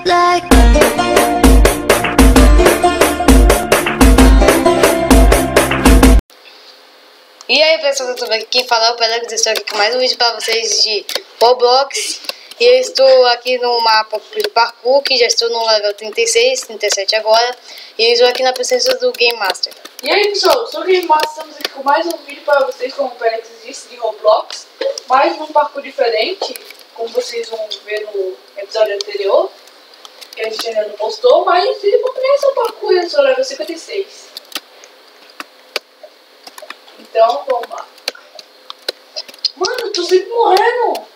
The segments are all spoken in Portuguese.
like. E aí pessoal, tudo bem? Quem fala é o Pelex, estou aqui com mais um vídeo para vocês de Roblox. E eu estou aqui no mapa do parkour, que já estou no level 36, 37 agora. E eu estou aqui na presença do Game Master. E aí pessoal, eu sou o Game Master, estamos aqui com mais um vídeo para vocês, como o Pelex disse, de Roblox. Mais um parkour diferente, como vocês vão ver no episódio anterior, que a gente ainda não postou, mas esse vídeo começa o parkour, eu sou o level 56. Então, vamos lá. Mano, eu tô sempre morrendo.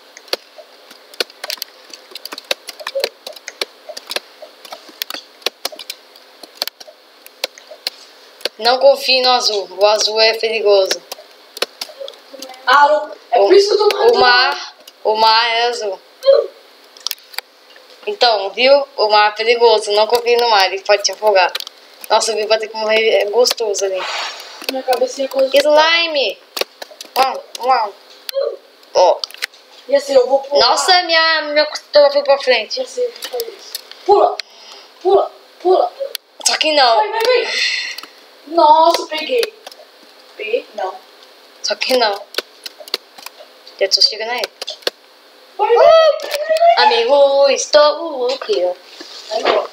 Não confie no azul, o azul é perigoso. Ah, é por isso que eu tô morrendo. O mar é azul. Então, viu? O mar é perigoso, não confie no mar, ele pode te afogar. Nossa, o Viu vai ter que morrer, é gostoso ali. Minha cabecinha coisa. Slime! Uau! Ó. E assim, eu vou pular. Nossa, minha costela foi pra frente. E assim, eu vou fazer isso. Pula! Pula! Pula! Só que não. Vai! Nossa, peguei. Peguei? Não. Só que não. Já tô chegando aí. Vai! Amigo, estou aqui. Vai.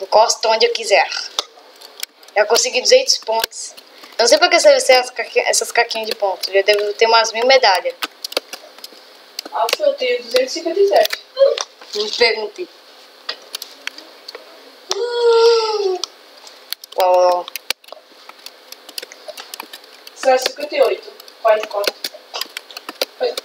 Encosto onde eu quiser. Já consegui 200 pontos. Eu não sei porque você essas caquinhas de pontos. Já devo ter umas 1000 medalhas. Ah, eu tenho 257. Me perguntei. Uau. 58. 44. Vai.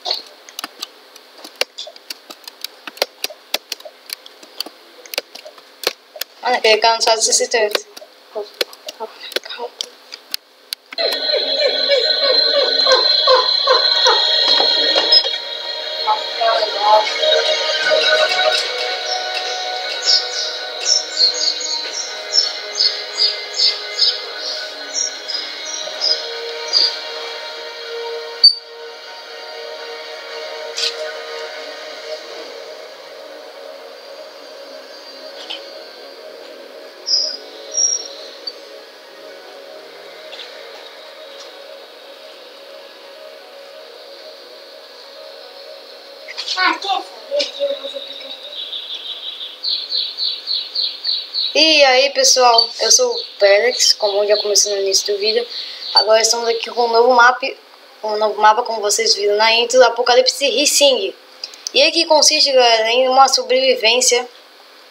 Olha, aquele cara não sabe 68. Calma. Ah, quer saber que eu vou ficar. E aí pessoal, eu sou o Pelex, como já comecei no início do vídeo. Agora estamos aqui com um novo mapa, como vocês viram na intro, Apocalipse Rising. E aqui consiste, galera, em uma sobrevivência,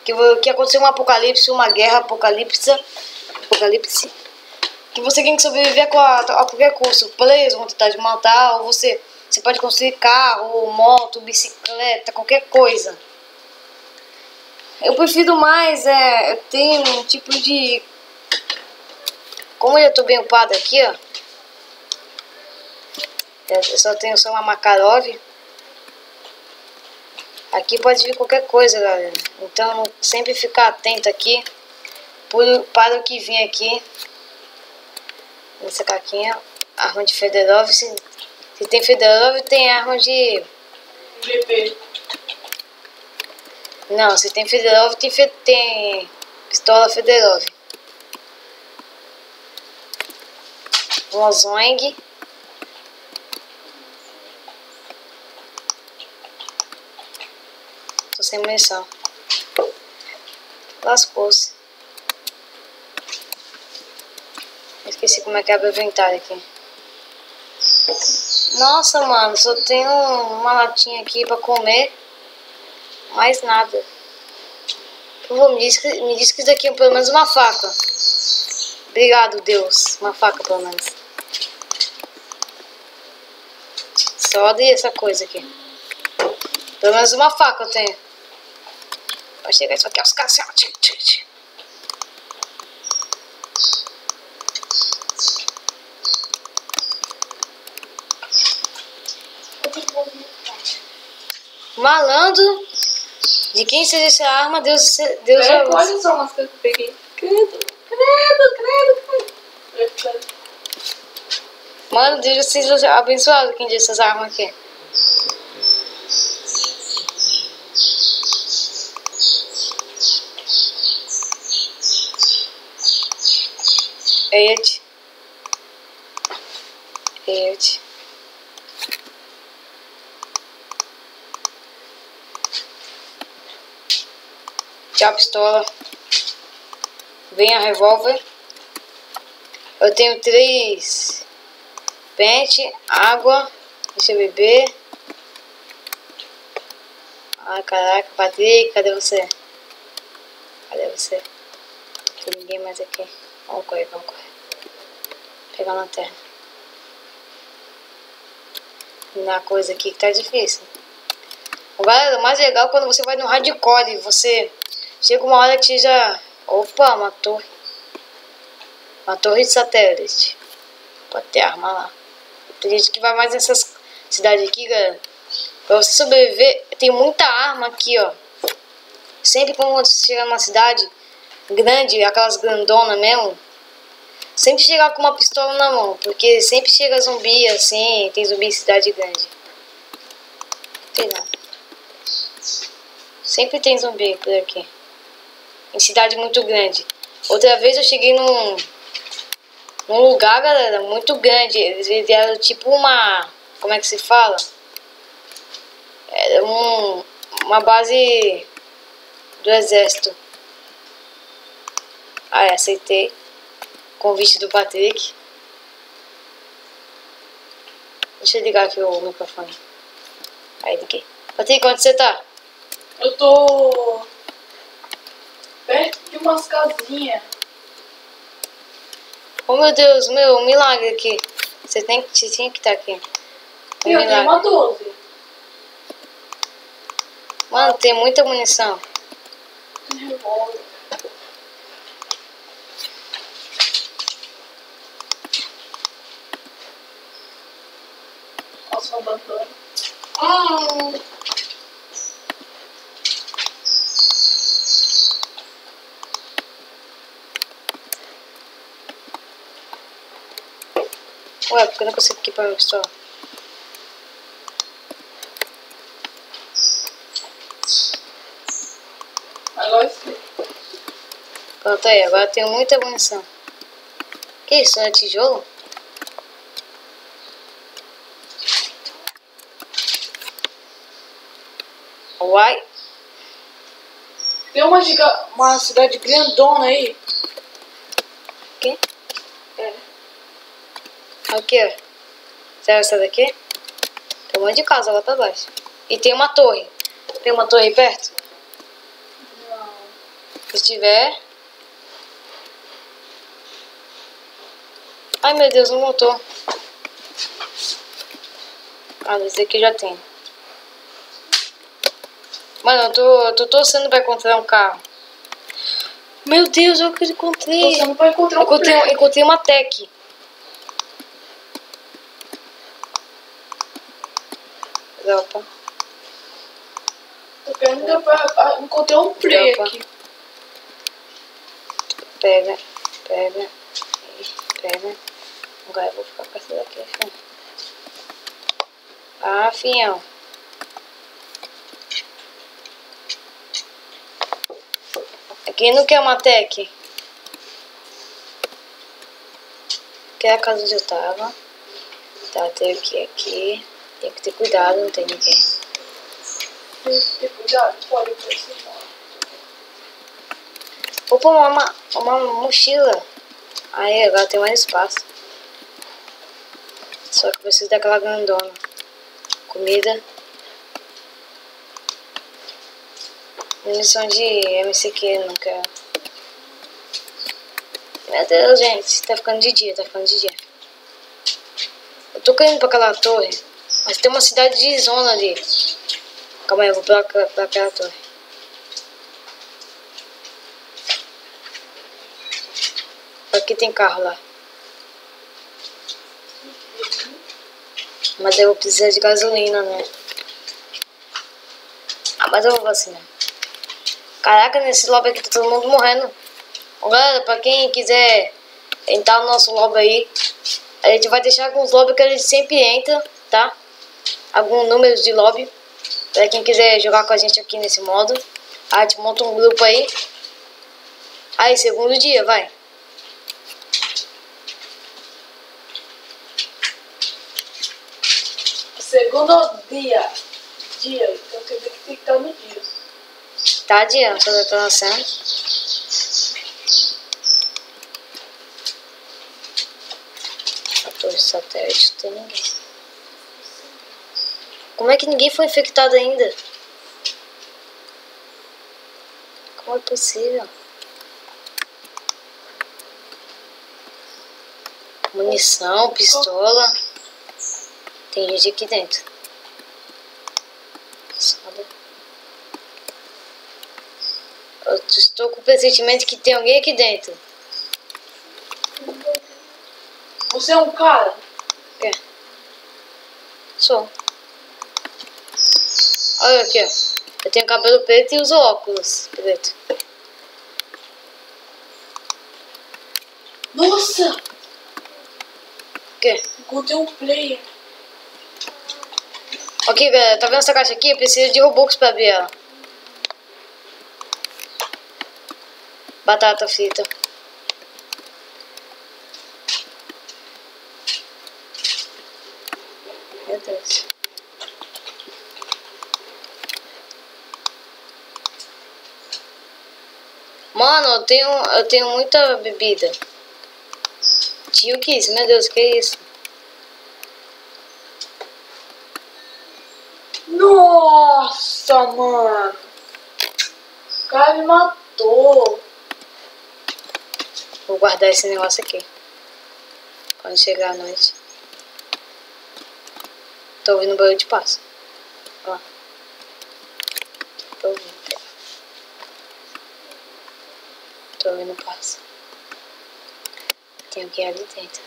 que aconteceu um apocalipse, uma guerra apocalipse, que você tem que sobreviver a qualquer custo, preso, vão tentar te matar, ou você pode construir carro, moto, bicicleta, qualquer coisa. Eu prefiro mais, eu tenho um tipo de... Como eu tô bem upado aqui, ó. Eu só tenho uma Makarov. Aqui pode vir qualquer coisa, galera. Então, sempre ficar atento aqui para o que vem aqui. Nessa caquinha, arma de Fedorov. Se tem Fedorov, tem arma de... GP. Não, se tem Fedorov, tem pistola Fedorov. Uma Zoing. Tô sem munição. Lascou-se. Esqueci como é que abre o inventário aqui. Nossa, mano, só tenho uma latinha aqui pra comer. Mais nada. Por favor, me diz que isso daqui é pelo menos uma faca. Obrigado, Deus. Uma faca, pelo menos. Só dei essa coisa aqui. Pelo menos uma faca eu tenho. Vai chegar isso aqui aos caras assim, ó. Malandro, de quem seja essa arma, Deus Olha só umas coisas que eu peguei. Credo. Mano, Deus seja abençoado quem disse essas armas aqui. 8. Tchau, pistola. Vem a revólver. Eu tenho 3 pente, água. Deixa eu beber. Ai, caraca, Patrick, cadê você? Cadê você? Não tem ninguém mais aqui. Vamos correr, vamos correr. Pegar a lanterna. Na coisa aqui que tá difícil. Agora, o mais legal é quando você vai no hardcore. Você chega uma hora que já... Opa, uma torre. Uma torre de satélite. Pode ter arma lá. Tem gente que vai mais nessas cidades aqui, galera. Pra você sobreviver, tem muita arma aqui, ó. Sempre quando você chega numa cidade grande, aquelas grandonas mesmo, sempre chegar com uma pistola na mão, porque sempre chega zumbi assim, tem zumbi em cidade grande. Não tem nada. Sempre tem zumbi por aqui. Em cidade muito grande. Outra vez eu cheguei num lugar, galera, muito grande. Eles eram tipo uma... Como é que se fala? Era uma base do exército. Ah, aceitei. Convite do Patrick. Deixa eu ligar aqui o microfone. Aí, liguei. Patrick, onde você tá? Eu tô perto de umas casinhas. Oh, meu Deus, um milagre aqui. Você tinha que estar aqui. Eu tenho uma 12. Mano, tem muita munição. Tem revólver. Nossa, uma bandana. Ué, porque eu não consigo equipar minha pistola? Agora sim. Pronto aí, agora eu tenho muita munição. Que isso, é tijolo? Uai. Tem uma cidade grandona aí. Aqui? É. Aqui, ó. Será essa daqui? Tem um monte de casa lá pra baixo. E tem uma torre. Tem uma torre aí perto? Não. Se tiver... Ai, meu Deus, não montou. Ah, esse aqui já tem. Mano, eu tô torcendo pra encontrar um carro. Meu Deus, eu encontrei. Você não vai encontrar Encontrei uma Tech. Opa. Tô querendo encontrar um prey aqui. Pega. Agora eu vou ficar com essa daqui, filho. Ah, fião. Aqui não quer uma Tech. Aqui é a casa onde eu tava. Tá, tem aqui. Tem que ter cuidado, não tem ninguém. Tem que ter cuidado, pode aproximar. Opa, uma mochila. Aí, agora tem mais espaço. Só que eu preciso daquela grandona. Comida. Munição de MCQ, não quero. Meu Deus, gente. Tá ficando de dia, Eu tô querendo pra aquela torre. Mas tem uma cidade de zona ali. Calma aí, eu vou pra aquela torre. Aqui tem carro lá. Mas eu vou precisar de gasolina, né? Ah, mas eu vou vacinar. Caraca, nesse lobby aqui tá todo mundo morrendo. Galera, pra quem quiser entrar no nosso lobby aí, a gente vai deixar alguns lobbies que a gente sempre entra, tá? Alguns números de lobby. Pra quem quiser jogar com a gente aqui nesse modo. A gente monta um grupo aí. Aí, segundo dia, vai. segundo dia. Então quer dizer que tem que estar no dia. Tá adiante, eu tô nascendo. A torre de satélite, não tem ninguém. Como é que ninguém foi infectado ainda? Como é possível? Munição, pistola. Tem gente aqui dentro. Soda. Eu estou com o pressentimento que tem alguém aqui dentro. Você é um cara? É. Sou. Olha aqui, ó. Eu tenho cabelo preto e uso óculos preto. Nossa! O quê? Encontrei um player. Ok, galera, tá vendo essa caixa aqui? Eu preciso de Robux pra abrir ela. Batata frita. Meu Deus. Mano, eu tenho muita bebida. Tio, que isso? Meu Deus, que isso? Nossa, mano. O cara me matou. Vou guardar esse negócio aqui. Quando chegar a noite. Tô ouvindo barulho de passo. Ó. Tô ouvindo. Tô ouvindo passo. Tem alguém ali dentro.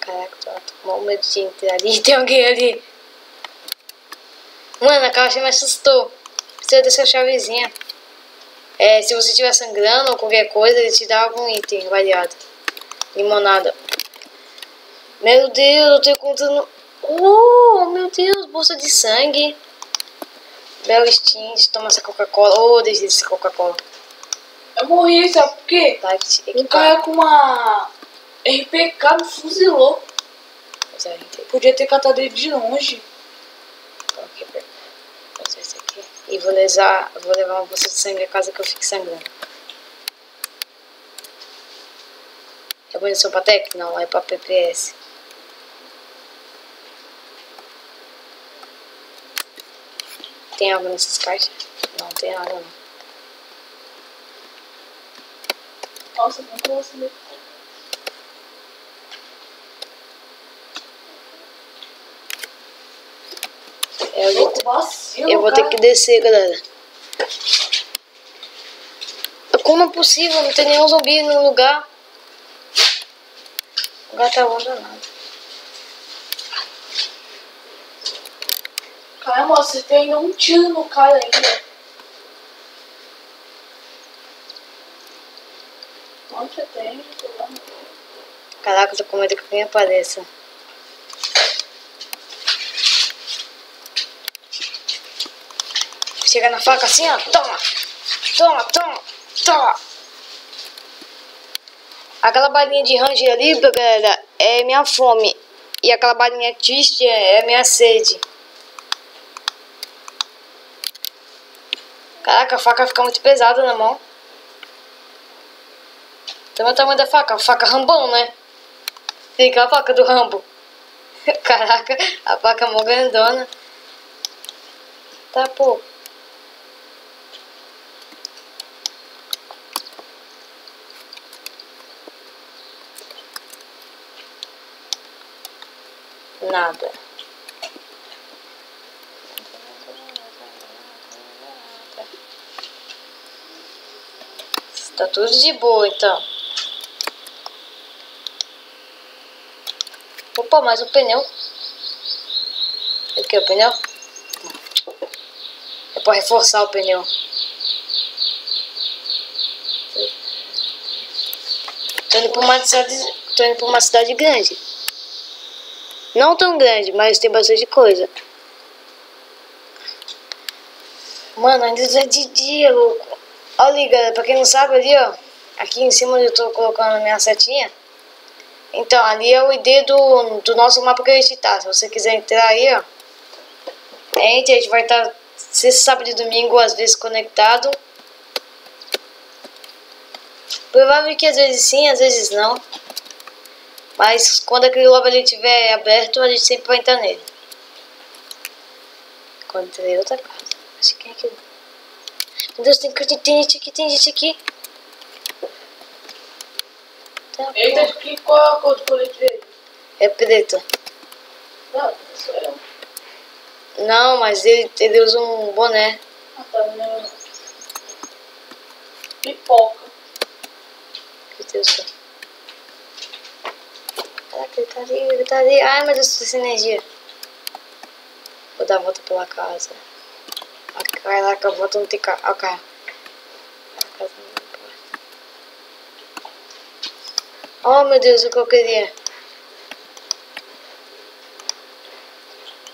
Caraca, tô com mal medo de entrar ali. Tem alguém ali. Mano, a caixa me assustou. Precisa dessa chavezinha. Se você estiver sangrando ou qualquer coisa, ele te dá algum item variado. Limonada. Meu Deus, eu tô encontrando... Oh, meu Deus, bolsa de sangue. Belo Stings, toma essa Coca-Cola. Oh, deixa essa Coca-Cola. Eu morri, sabe por quê? Um cara com uma RPK me fuzilou. Podia ter catado ele de longe. Esse aqui. E vou levar uma bolsa de sangue a casa que eu fique sangrando. É munição pra tech? Não, é pra PPS. Tem algo nessas caixas? Não, tem nada não. Nossa, não posso. Eu vou ter que descer, galera. Como é possível? Não tem nenhum zumbi no lugar. O lugar tá abandonado. Caramba, você tem ainda um tiro no cara ainda. Onde você tem? Caraca, eu tô com medo que alguém apareça. Chega na faca assim, ó. Toma! Toma, toma, toma! Aquela balinha de ranger ali, galera, é minha fome. E aquela balinha triste é minha sede. Caraca, a faca fica muito pesada na mão. Também o tamanho da faca. A faca Rambão, né? Fica a faca do Rambo. Caraca, a faca é mó grandona. Tá, pô. Nada. Tá tudo de boa, então. Opa, mais um pneu. Aqui, o pneu. É pra reforçar o pneu. Tô indo pra uma cidade grande. Não tão grande, mas tem bastante coisa. Mano, ainda é de dia, louco. Olha ali, galera, pra quem não sabe ali, ó. Aqui em cima onde eu tô colocando a minha setinha. Então, ali é o ID do nosso mapa que a gente tá. Se você quiser entrar aí, ó. A gente vai estar sexta, sábado e domingo, às vezes conectado. Provável que às vezes sim, às vezes não. Mas quando aquele lobby ali estiver aberto, a gente sempre vai entrar nele. Quando tiver outra casa. Acho que é aquilo. Meu Deus, tem gente aqui, tem gente aqui. Tá, Eita, aqui, qual é a cor do colete dele? é preto. Não, sou eu. Não, mas ele usa um boné. Ah, tá, não. Pipoca. Meu Deus. Caraca, ele tá ali. Ai, meu Deus, tô sem energia. Vou dar a volta pela casa. Caraca, a volta não tem carro. Olha o carro. A casa não importa. Oh, meu Deus, o que eu queria.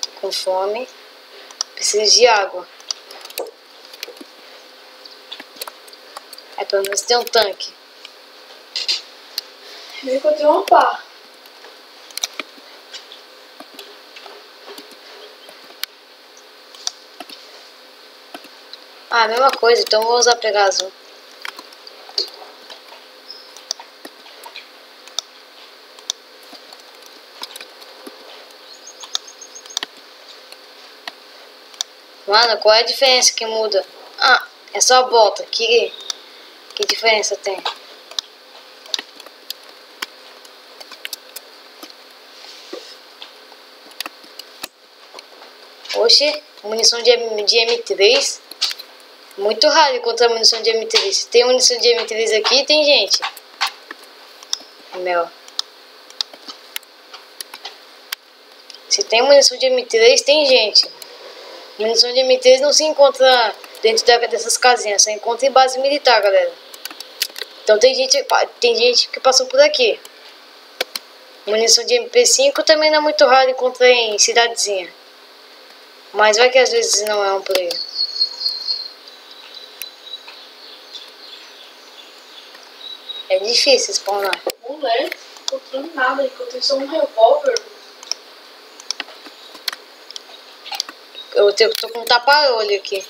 Tô com fome. Preciso de água. É, pelo menos tem um tanque. Eu encontrei uma pá. Ah, mesma coisa, então vou usar pegar azul. Mano, qual é a diferença que muda? Ah, é só a bota. Que diferença tem? Oxe, munição de M3. Muito raro encontrar munição de M3. Se tem munição de M3 aqui, tem gente. Meu. Se tem munição de M3, tem gente. Munição de M3 não se encontra dentro dessas casinhas. Só encontra em base militar, galera. Então tem gente que passou por aqui. Munição de MP5 também não é muito raro encontrar em cidadezinha. Mas vai que às vezes não é um por aí. É difícil spawnar. Moleque, não encontrando nada. Encontrei só um revólver. Tô com um tapa-olho aqui.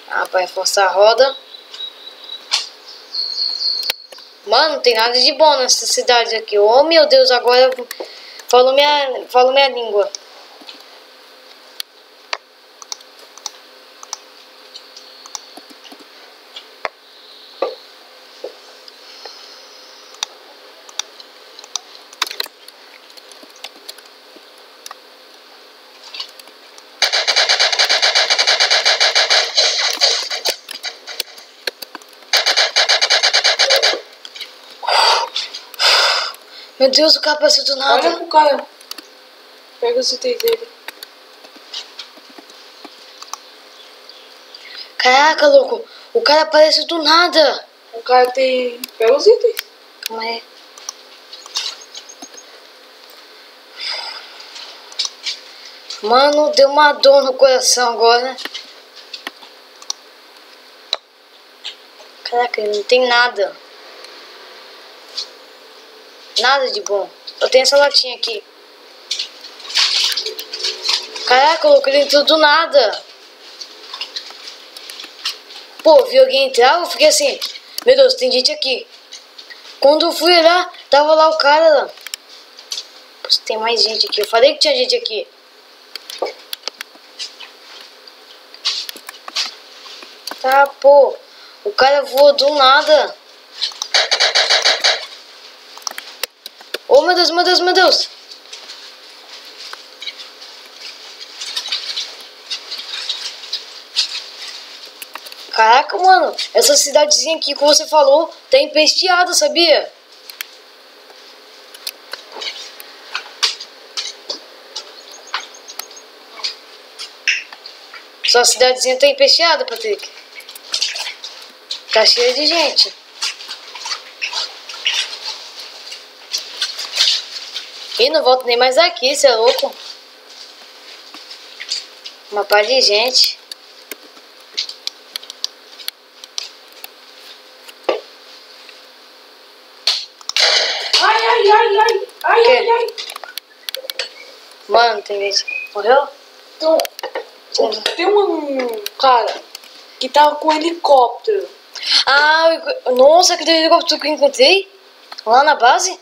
Ah, pra reforçar a roda. Mano, não tem nada de bom nessa cidade aqui. Oh, meu Deus, agora falo minha língua. Meu Deus, o cara apareceu do nada. Olha pro cara. Pega os itens dele. Caraca, louco. O cara apareceu do nada. O cara tem... Pega os itens. Calma aí. Mano, deu uma dor no coração agora. Caraca, ele não tem nada. Nada de bom. Eu tenho essa latinha aqui. Caraca, louco, ele entrou do nada. Pô, vi alguém entrar, eu fiquei assim. Meu Deus, tem gente aqui. Quando eu fui lá, tava lá o cara lá. Pô, tem mais gente aqui. Eu falei que tinha gente aqui. Tá, pô. O cara voou do nada. Oh, meu Deus, meu Deus, meu Deus. Caraca, mano. Essa cidadezinha aqui que você falou tá empesteada, sabia? Sua cidadezinha tá empesteada, Patrick. Tá cheia de gente. Ih, não volto nem mais aqui, cê é louco. Uma par de gente. Mano, tem gente. Morreu? Então, tem um cara que tava com um helicóptero. Ah, nossa, aquele helicóptero que eu encontrei lá na base.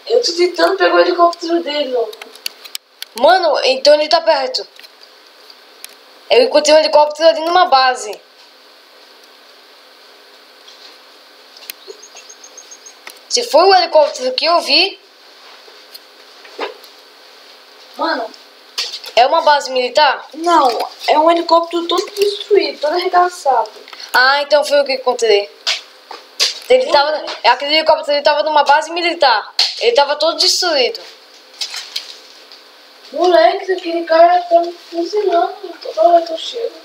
Eu tô tentando pegar o helicóptero dele, ó. Mano, então ele tá perto. Eu encontrei um helicóptero ali numa base. Se foi o helicóptero que eu vi, Mano, é uma base militar? não, é um helicóptero todo destruído, todo arregaçado. Ah, então foi o que encontrei. Ele tava, aquele helicóptero ele tava numa base militar. Ele tava todo destruído. Moleque, aquele cara tá me fuzilando toda hora que eu chego.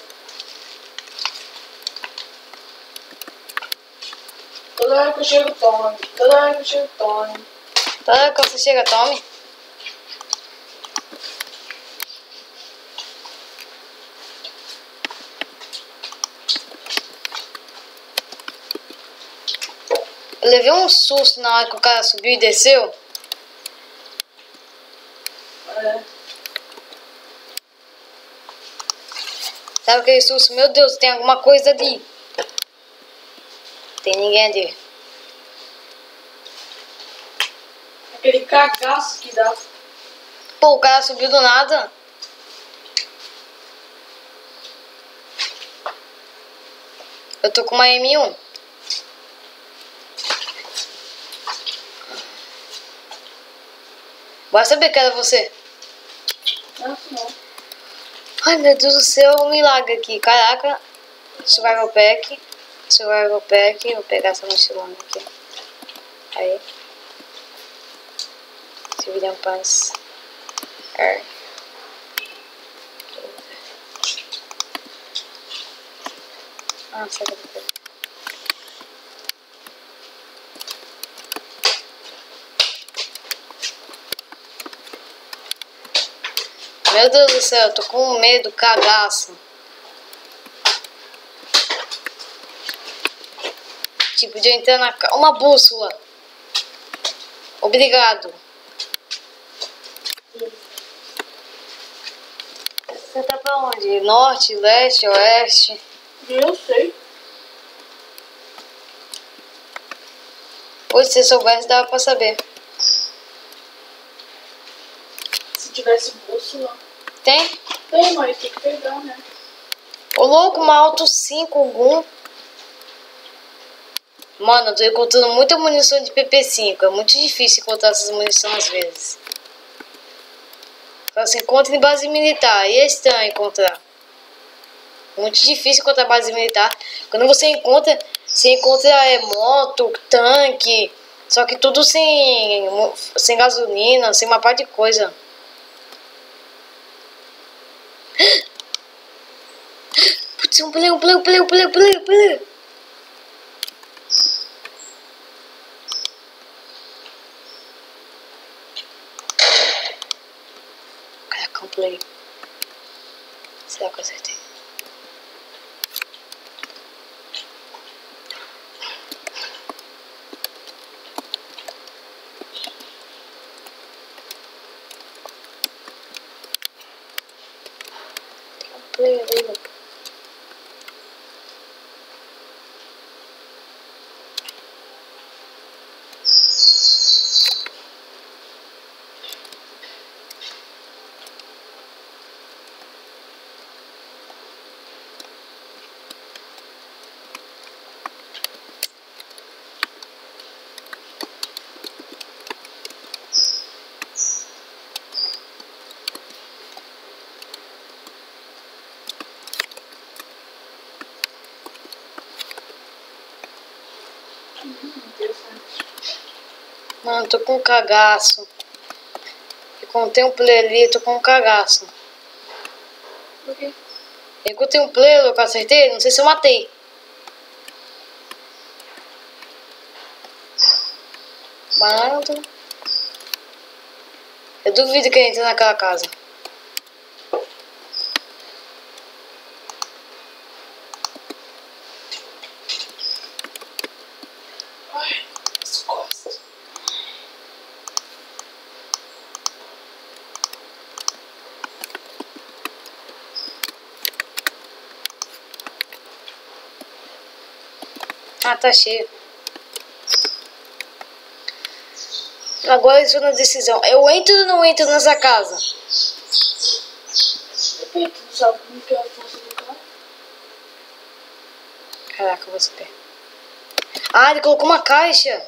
Toda hora que eu chego, tome. Toda hora que eu chego, tome. Tá, quando você chega, tome. Eu levei um susto na hora que o cara subiu e desceu. É. Sabe aquele susto? Meu Deus, tem alguma coisa ali. Tem ninguém ali. Aquele cagaço que dá. Pô, o cara subiu do nada. Eu tô com uma M1. Vai saber que era você. Não, não. Ai, meu Deus do céu, um milagre aqui. Caraca. Survival Pack. Survival Pack. Vou pegar essa mochilona aqui. Aí. Civilian Pass. Ah, sai daqui. Meu Deus do céu, eu tô com medo, cagaço. Tipo, de eu entrar na... Uma bússola. Obrigado. Você tá pra onde? Norte, leste, oeste? Eu sei. Pois, se você soubesse, dava pra saber. Se tivesse bússola. Tem? Tem, mas tem que pegar, né? Ô louco, uma Auto 5 Gun. Mano, eu tô encontrando muita munição de PP5. É muito difícil encontrar essas munições às vezes. Só se encontra em base militar. E é estranho encontrar. Muito difícil encontrar base militar. Quando você encontra moto, tanque. Só que tudo sem gasolina, sem uma parte de coisa. Putz, um player. Caraca, um player. Será que eu acertei? Tem um player ali, louco. Interessante. Mano, tô com um cagaço. Encontrei um player ali, tô com um cagaço. Por quê? Encontrei um player, louco, acertei? Não sei se eu matei. Banana. Eu duvido que ele entre naquela casa. Ai, as costas. Ah, tá cheio. Agora eu estou na decisão. Eu entro ou não entro nessa casa? Depende, tu não sabe como que é a força do cara. Caraca, você pé. Ah, ele colocou uma caixa.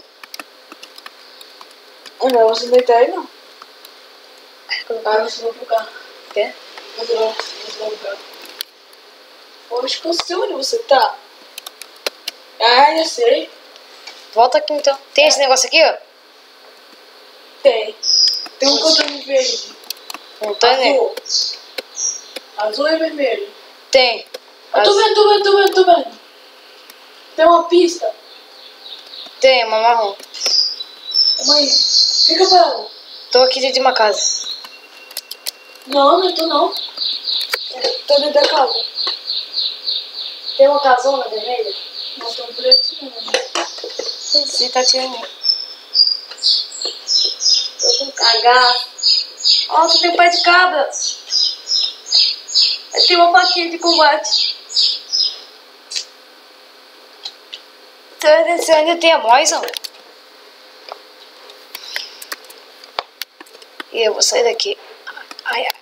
Ah, não, você não deitar aí, não. Colocou... Ah, você vai pro carro. Quê? Você vai pro carro. Acho que eu sei onde você tá. Ah, já sei. Volta aqui então. Tem esse negócio aqui, ó. Tem. Tem um container verde. Container? Azul. Azul e vermelho. Tem. Eu tô vendo, tô vendo. Tem uma pista. Tem, uma marrom. Mãe, fica parado. Tô aqui dentro de uma casa. Não, não tô não. Tô dentro da casa. Tem uma casona vermelha? Não tô por aqui não. Você tá tirando. Tô com cagaço. Nossa, tem um pé de cabra. Tem uma faquinha de combate. Você ainda tem a Moison? E eu vou sair daqui. Ai, ai.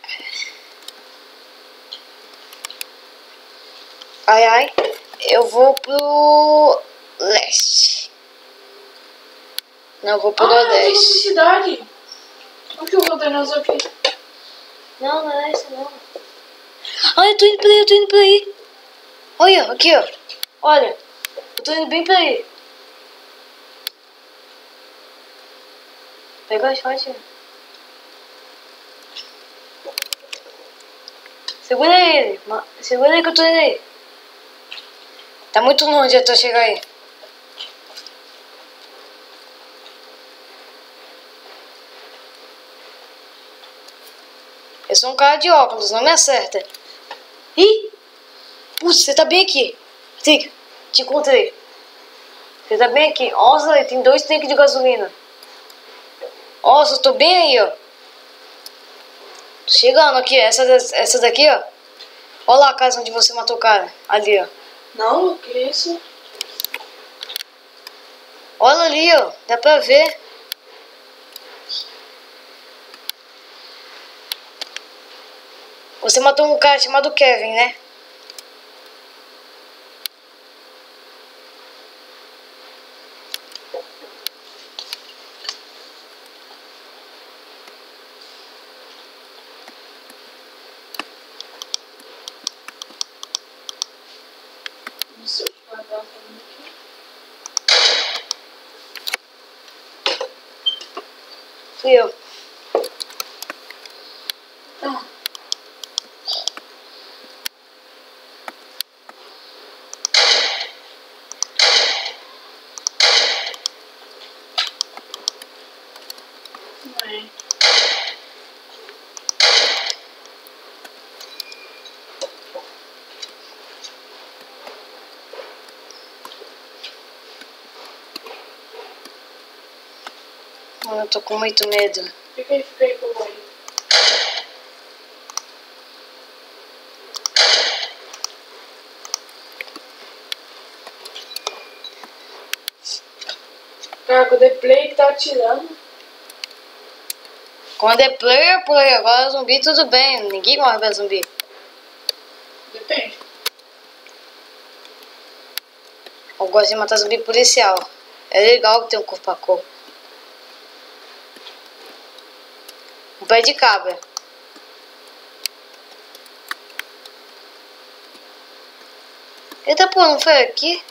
Ai, ai. Eu vou pro leste. Não, eu vou pro Eu tô nessa nordeste. cidade. Onde que eu vou ter nessa aqui? Não, não é essa não. Ai, eu tô indo por aí. Olha, aqui, ó. Olha. Eu tô indo bem por aí. Pega as faixas. Segura ele. Segura ele que eu tô indo aí. Tá muito longe até eu chegar aí. Eu sou um cara de óculos, não me acerta. Ih! Putz, você tá bem aqui. Fica, te encontrei. Você tá bem aqui. Nossa, tem 2 tanques de gasolina. Nossa, eu tô bem aí, ó. Tô chegando aqui, essa daqui, ó. Olha lá a casa onde você matou o cara. Ali, ó. Não, o que é isso? Olha ali, ó. Dá pra ver. Você matou um cara chamado Kevin, né? Não sei o que ela tava falando aqui. Fui eu. Ah. Não é. Mano, eu tô com muito medo. Fica aí que eu vou aí. Cara, quando é play que tá atirando. Quando é player, player. Agora zumbi, tudo bem. Ninguém morre pra zumbi. Depende. Eu gosto de matar zumbi policial. É legal ter um corpo a corpo. Um pé de cabra. Eita, pô, não foi aqui?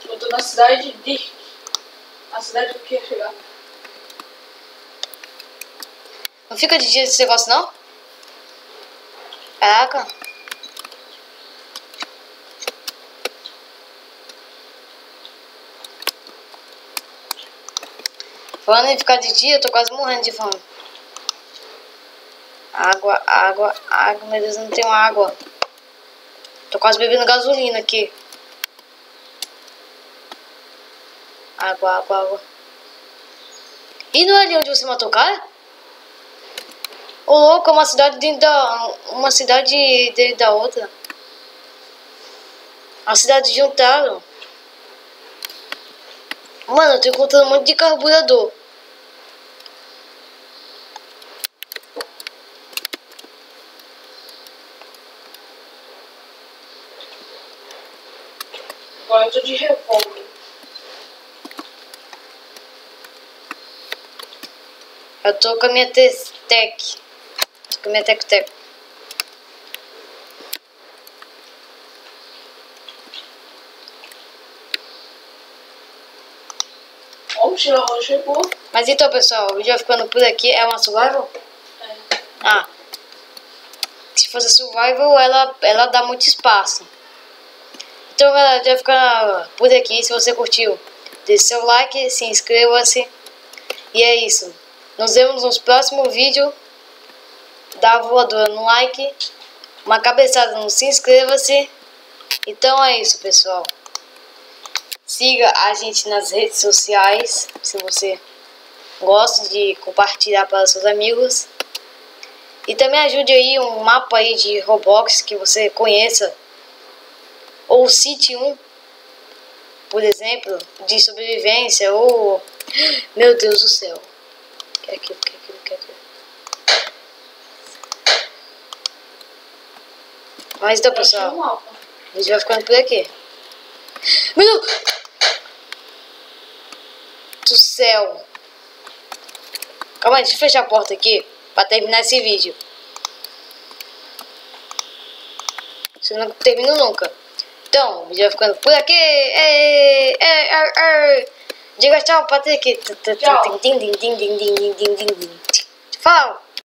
Eu tô na cidade de Dirk. A cidade que eu queria chegar. Não fica de dia esse negócio, não? Caraca. Falando em ficar de dia, eu tô quase morrendo de fome. Água, água, água. Meu Deus, eu não tenho água. Tô quase bebendo gasolina aqui. Água, água, água. E não é ali onde você matou o cara? Ô louco, é uma cidade dentro da. Uma cidade dentro da outra. A cidade juntaram. Mano, eu tô encontrando um monte de carburador. Agora eu tô de revólver. Eu tô com a minha Tec. Tô com a minha Tec. Vamos tirar a rocha boa. Mas então, pessoal, o vídeo vai ficando por aqui. É uma survival? É. Ah. Se fosse survival, ela dá muito espaço. Então, galera, já fica por aqui. Se você curtiu, deixe seu like, se inscreva-se. E é isso. Nos vemos nos próximos vídeos. Dá a voadora no like. Uma cabeçada no se inscreva-se. Então é isso, pessoal. Siga a gente nas redes sociais. Se você gosta de compartilhar para seus amigos. E também ajude aí um mapa aí de Roblox que você conheça. Ou cite um, por exemplo, de sobrevivência. Ou... Meu Deus do céu. Que aquilo. Mas então, pessoal, o vídeo vai ficando por aqui. Meu Deus do céu. Calma aí, deixa eu fechar a porta aqui pra terminar esse vídeo. Isso não termina nunca. Então, o vídeo vai ficando por aqui. Diga tchau, Patrick. Tchau. Fala.